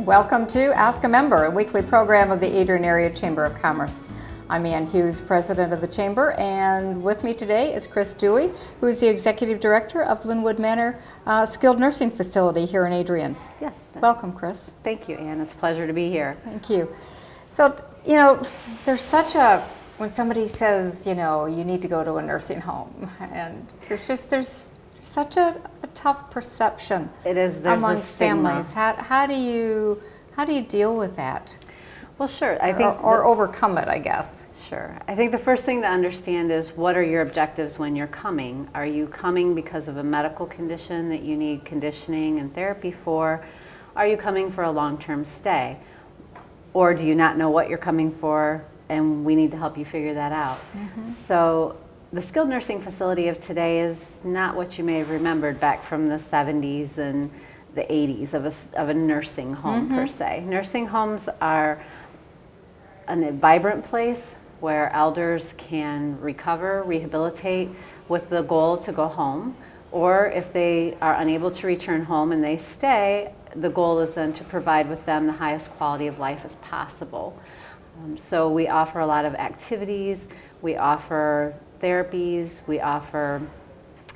Welcome to Ask a Member, a weekly program of the Adrian Area Chamber of Commerce. I'm Ann Hughes, President of the Chamber, and with me today is Kris Dewey, who is the Executive Director of Lynwood Manor Skilled Nursing Facility here in Adrian. Yes. Welcome, Kris. Thank you, Ann. It's a pleasure to be here. Thank you. So, you know, there's such a, when somebody says, you know, you need to go to a nursing home, and there's such a tough perception. It is. There's among a stigma. families. How do you deal with that? Well, sure. I think or overcome it, I guess. Sure. I think the first thing to understand is, what are your objectives when you're coming? Are you coming because of a medical condition that you need conditioning and therapy for? Are you coming for a long-term stay? Or do you not know what you're coming for, and we need to help you figure that out? Mm-hmm. So the skilled nursing facility of today is not what you may have remembered back from the 70s and the 80s of a nursing home, mm-hmm. per se. Nursing homes are a vibrant place where elders can recover, rehabilitate with the goal to go home, or if they are unable to return home and they stay, the goal is then to provide with them the highest quality of life as possible. So we offer a lot of activities, we offer therapies, we offer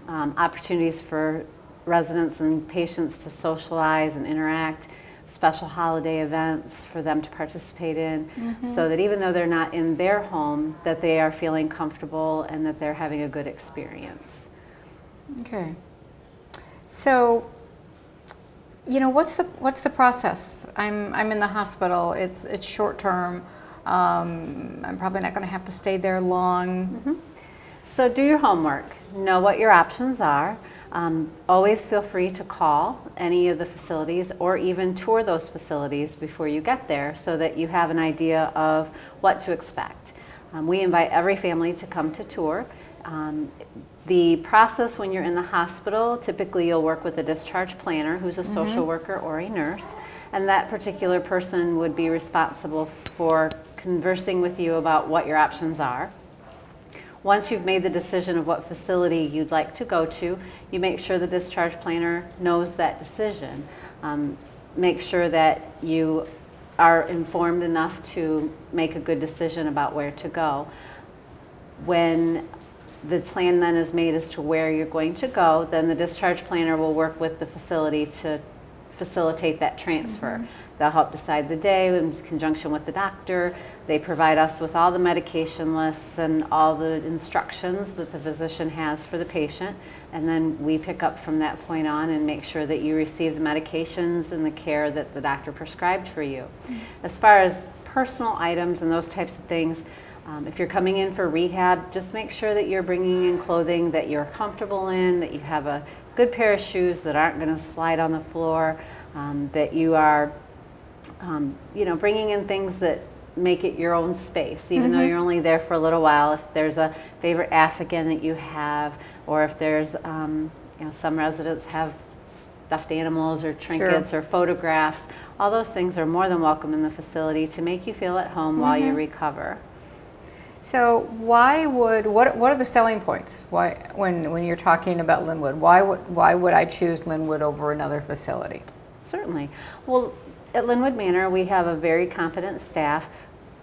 opportunities for residents and patients to socialize and interact, special holiday events for them to participate in, mm-hmm. so that even though they're not in their home, that they are feeling comfortable and that they're having a good experience. Okay. So, you know, what's the process? I'm in the hospital. It's short term. I'm probably not going to have to stay there long. Mm-hmm. So do your homework. Know what your options are. Always feel free to call any of the facilities or even tour those facilities before you get there, so that you have an idea of what to expect. We invite every family to come to tour. The process when you're in the hospital, typically you'll work with a discharge planner who's a mm-hmm. social worker or a nurse, and that particular person would be responsible for conversing with you about what your options are. Once you've made the decision of what facility you'd like to go to, you make sure the discharge planner knows that decision. Make sure that you are informed enough to make a good decision about where to go. When the plan then is made as to where you're going to go, then the discharge planner will work with the facility to facilitate that transfer. Mm-hmm. They'll help decide the day in conjunction with the doctor. They provide us with all the medication lists and all the instructions that the physician has for the patient, and then we pick up from that point on and make sure that you receive the medications and the care that the doctor prescribed for you. Mm-hmm. As far as personal items and those types of things, if you're coming in for rehab, just make sure that you're bringing in clothing that you're comfortable in, that you have a good pair of shoes that aren't going to slide on the floor, that you are you know, bringing in things that make it your own space, even mm-hmm. though you're only there for a little while. If there's a favorite Afghan that you have, or if there's, you know, some residents have stuffed animals or trinkets, sure. or photographs, all those things are more than welcome in the facility to make you feel at home mm-hmm. while you recover. So what are the selling points? Why, when you're talking about Lynwood, why would I choose Lynwood over another facility? Certainly. Well, at Lynwood Manor, we have a very competent staff,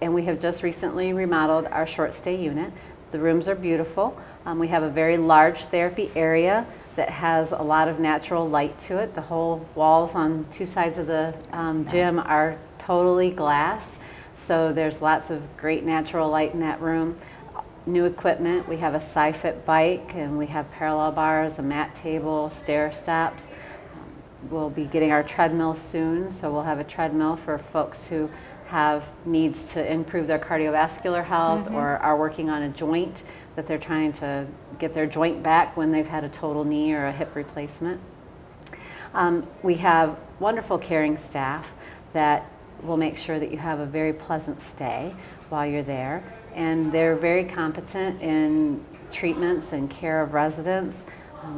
and we have just recently remodeled our short stay unit. The rooms are beautiful. We have a very large therapy area that has a lot of natural light to it. The whole walls on two sides of the gym are totally glass, so there's lots of great natural light in that room. New equipment, we have a SciFit bike, and we have parallel bars, a mat table, stair steps. We'll be getting our treadmill soon, so we'll have a treadmill for folks who have needs to improve their cardiovascular health mm-hmm. or are working on a joint that they're trying to get their joint back when they've had a total knee or a hip replacement. We have wonderful caring staff that will make sure that you have a very pleasant stay while you're there, and they're very competent in treatments and care of residents.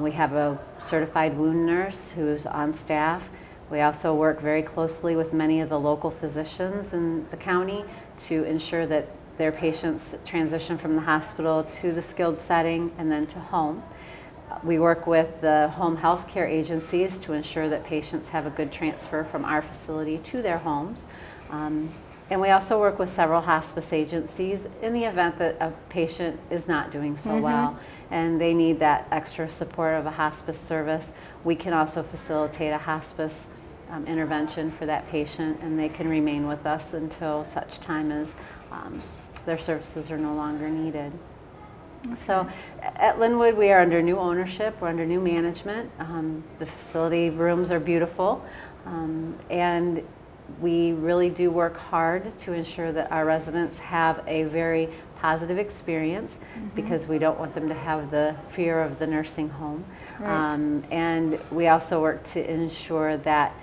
We have a certified wound nurse who's on staff. We also work very closely with many of the local physicians in the county to ensure that their patients transition from the hospital to the skilled setting and then to home. We work with the home health care agencies to ensure that patients have a good transfer from our facility to their homes. And we also work with several hospice agencies in the event that a patient is not doing so well and they need that extra support of a hospice service. We can also facilitate a hospice intervention for that patient, and they can remain with us until such time as their services are no longer needed. Okay. So at Lynwood, we are under new ownership, we're under new management. The facility rooms are beautiful, and we really do work hard to ensure that our residents have a very positive experience because we don't want them to have the fear of the nursing home. Right. And we also work to ensure that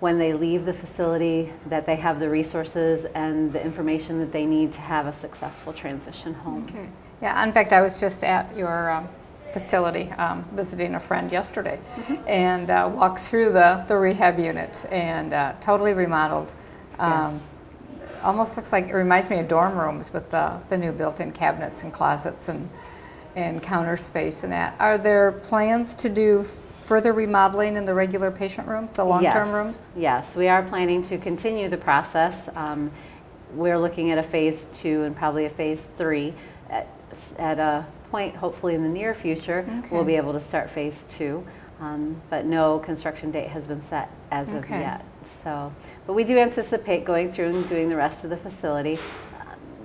when they leave the facility that they have the resources and the information that they need to have a successful transition home. Okay. Yeah, in fact, I was just at your facility visiting a friend yesterday and walked through the rehab unit and totally remodeled. Yes. Almost looks like, it reminds me of dorm rooms with the new built-in cabinets and closets and counter space and that. Are there plans to do further remodeling in the regular patient rooms, the long-term rooms? Yes, we are planning to continue the process. We're looking at a phase 2 and probably a phase 3 at a point, hopefully in the near future. Okay. We'll be able to start phase 2, but no construction date has been set as of yet. So, but we do anticipate going through and doing the rest of the facility.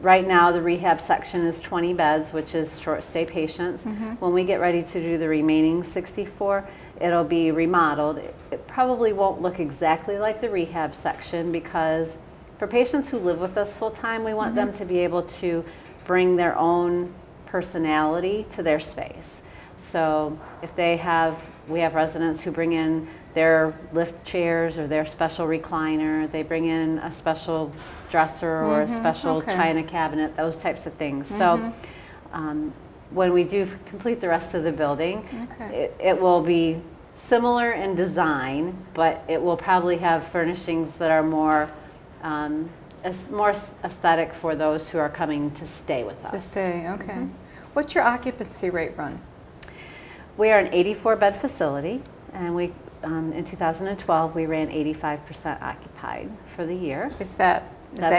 Right now, the rehab section is 20 beds, which is short stay patients. When we get ready to do the remaining 64, it'll be remodeled. It probably won't look exactly like the rehab section because for patients who live with us full time, we want them to be able to bring their own personality to their space. So if they have, we have residents who bring in their lift chairs or their special recliner, they bring in a special dresser or a special china cabinet, those types of things. So when we do complete the rest of the building, it will be similar in design, but it will probably have furnishings that are more aesthetic for those who are coming to stay with us. To stay, okay. What's your occupancy rate run? We are an 84-bed facility, and we in 2012 we ran 85% occupied for the year. Is that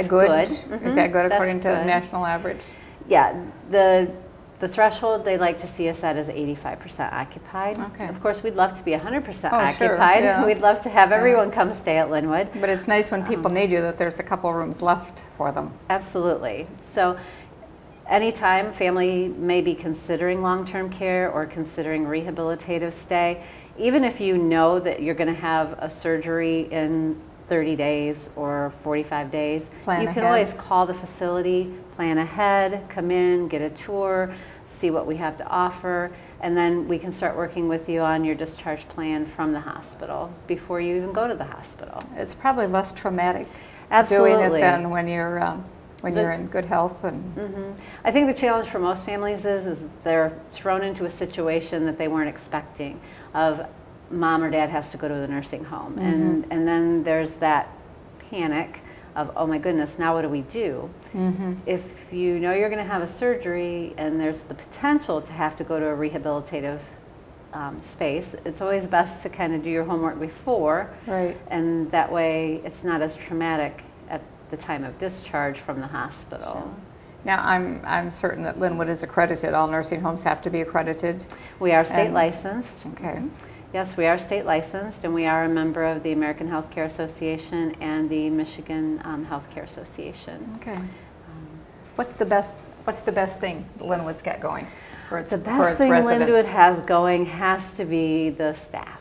good? Is that good according to the national average? Yeah, the threshold they like to see us at is 85% occupied. Okay. Of course, we'd love to be 100% occupied. Sure, yeah. We'd love to have everyone come stay at Lynwood. But it's nice when people need you that there's a couple rooms left for them. Absolutely. So anytime family may be considering long-term care or considering rehabilitative stay, even if you know that you're going to have a surgery in 30 days or 45 days, you can always call the facility, plan ahead, come in, get a tour, see what we have to offer, and then we can start working with you on your discharge plan from the hospital before you even go to the hospital. It's probably less traumatic Absolutely. doing it than when you're in good health. And I think the challenge for most families is they're thrown into a situation that they weren't expecting, of mom or dad has to go to the nursing home, and then there's that panic of, oh my goodness, now what do we do? If you know you're going to have a surgery and there's the potential to have to go to a rehabilitative space, it's always best to kind of do your homework before, and that way it's not as traumatic at the time of discharge from the hospital. Sure. Now, I'm certain that Lynwood is accredited. All nursing homes have to be accredited. We are state licensed. Okay. Yes, we are state licensed, and we are a member of the American Healthcare Association and the Michigan Healthcare Association. Okay. What's the best thing Lynwood's got going for its residents? The best thing Lynwood has going has to be the staff.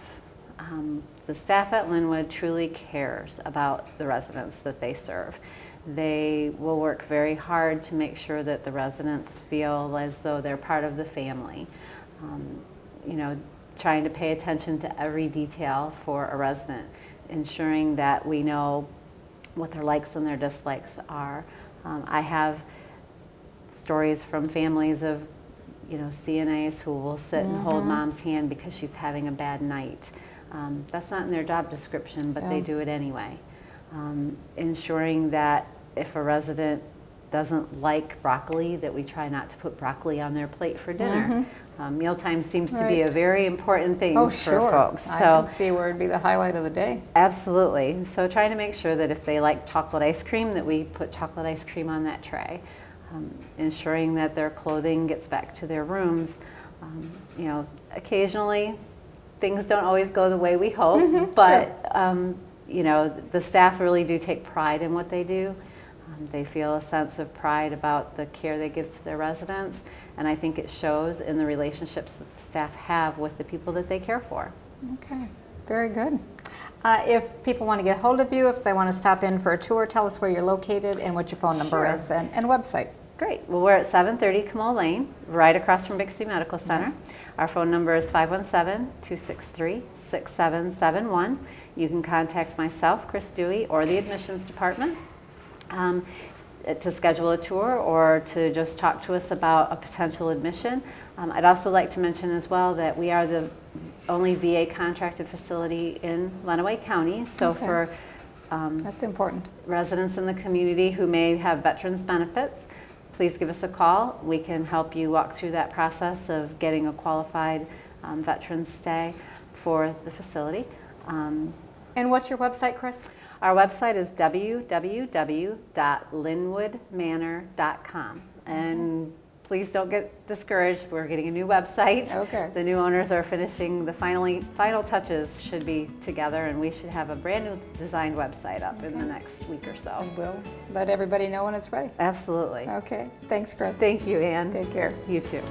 The staff at Lynwood truly cares about the residents that they serve. They will work very hard to make sure that the residents feel as though they're part of the family. You know, trying to pay attention to every detail for a resident, ensuring that we know what their likes and their dislikes are. I have stories from families of, you know, CNAs who will sit and hold mom's hand because she's having a bad night. That's not in their job description, but they do it anyway. Ensuring that if a resident doesn't like broccoli, that we try not to put broccoli on their plate for dinner. Mealtime seems to be a very important thing for folks. I can see where it'd be the highlight of the day. Absolutely. So trying to make sure that if they like chocolate ice cream, that we put chocolate ice cream on that tray. Ensuring that their clothing gets back to their rooms. You know, occasionally things don't always go the way we hope, but you know, the staff really do take pride in what they do. They feel a sense of pride about the care they give to their residents, and I think it shows in the relationships that the staff have with the people that they care for. Okay, very good. If people want to get hold of you, if they want to stop in for a tour, tell us where you're located and what your phone number is and website. Great. Well, we're at 730 Camille Lane, right across from Bixby Medical Center. Our phone number is 517-263-6771. You can contact myself, Kris Dewey, or the admissions department to schedule a tour or to just talk to us about a potential admission. I'd also like to mention as well that we are the only VA contracted facility in Lenawee County. So for that's important. Residents in the community who may have veterans benefits, please give us a call. We can help you walk through that process of getting a qualified veteran stay for the facility. And what's your website, Kris? Our website is www.lynwoodmanor.com. And please don't get discouraged. We're getting a new website. Okay. The new owners are finishing the final touches should be together, and we should have a brand new designed website up in the next week or so. And we'll let everybody know when it's ready. Absolutely. Okay. Thanks, Kris. Thank you, Ann. Take care. You too.